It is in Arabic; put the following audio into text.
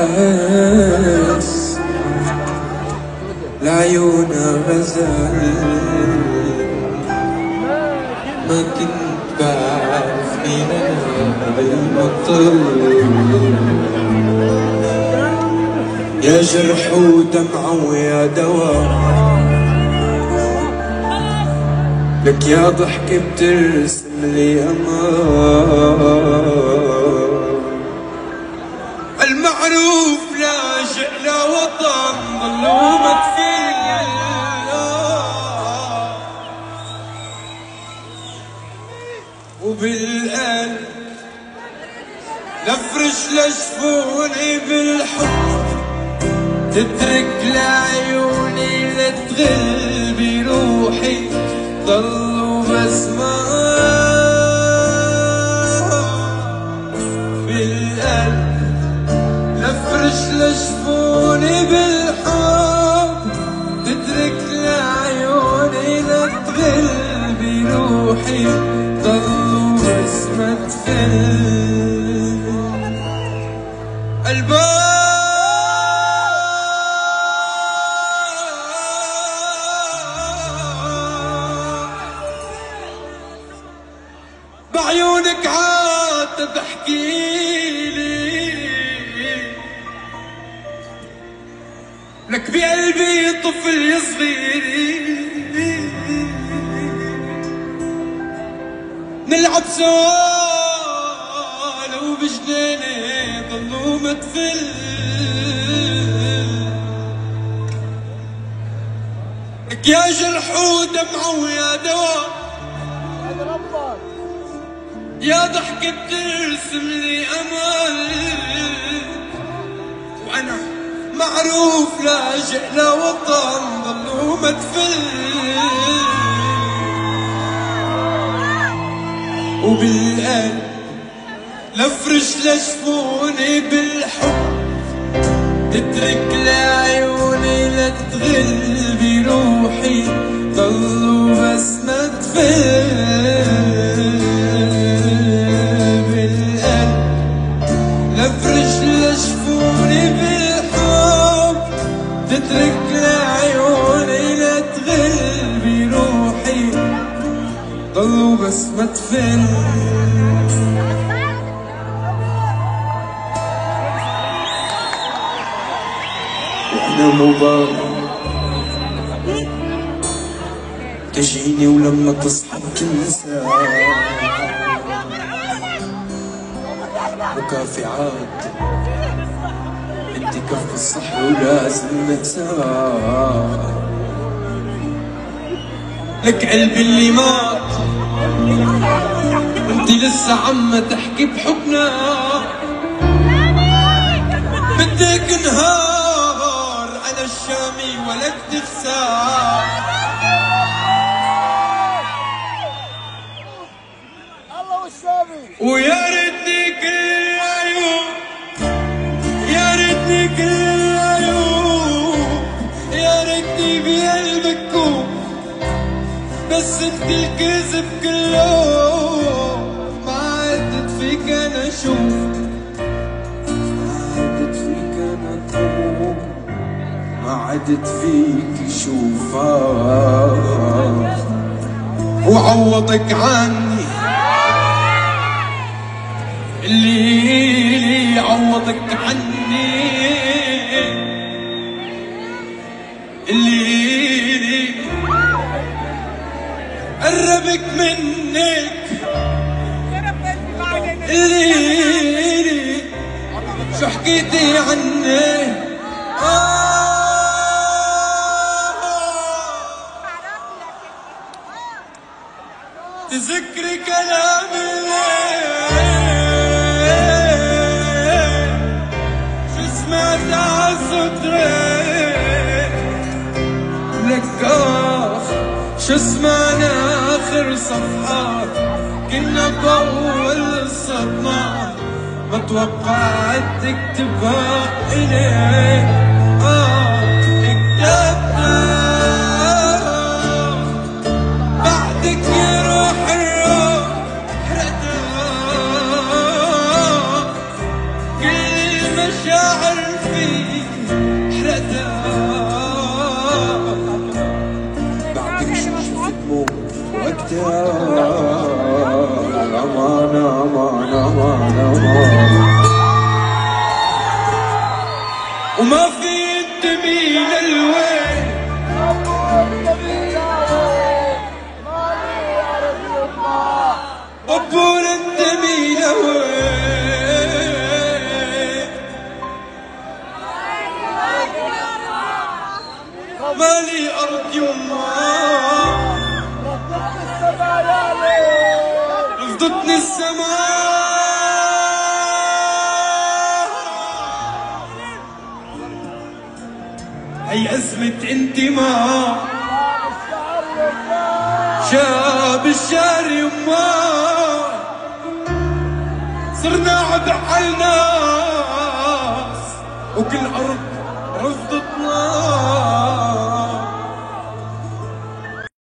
مياس لعيون غزال ما كنت بعرف مين أنا بالبطل يا جرح ودمعة ويا دواء لك يا ضحكة بترسم لي أمان المعروف لاجئ لوطن ظلومة فيا وبالقلب لفرش لجفوني بالحب تترك لعيوني لتغل بروحي ضلوا بسمة بالقلب لفرش لجفوني بالحب تترك لعيوني لتغل بروحي ضلوا بسمة تفل بعيونك عاد بحكيلي لك بقلبي طفل صغير نلعب سوا لو بجنيني ضلوا متفل لك يا جرح ودمعة ويا دواء يا ضحكة بترسم لي أمل وأنا معروف لاجئ لوطن ضلوا متفل وبالقلب لفرش لجفوني بالحب تترك لعيوني لتغل بروحي ضلوا بسمة تفل لفرش لجفوني بالحب تترك لعيوني لتغل بروحي ضلوا بسمة تفل وانا مبارك تجيني ولما تصحى تنسى مكافعات انت كف الصحر ولازم نتساءل لك قلبي اللي مات وانت لسه عم تحكي بحبنا بدك نهار على الشامي ولك تخسى ويا ريتني كل عيون يا ريتني كل عيون يا ريتني بقلبك كون بس انت الكذب كله ما عدت فيك انا اشوف ما عدت فيك انا اكون ما عدت فيك شوفك وعوضك عني اللي عوضك عني اللي قربك منك اللي شو حكيتي عني تذكري كلام لك شو سمعنا آخر صفحات كنا بأول الصدمات ما توقعت تكتبها إلي كتبتها بعدك يروح الروح حرقتها كل المشاعر فيه حرتها بعدك شفت دموع وقتها امان امان امان امان وما في تميل الوين قبور التميل وين مالي أرض يما رفضتني السماء هي أزمة انتماء شاب الشعر يما صرنا عبء عالناس وكل أرض رفضت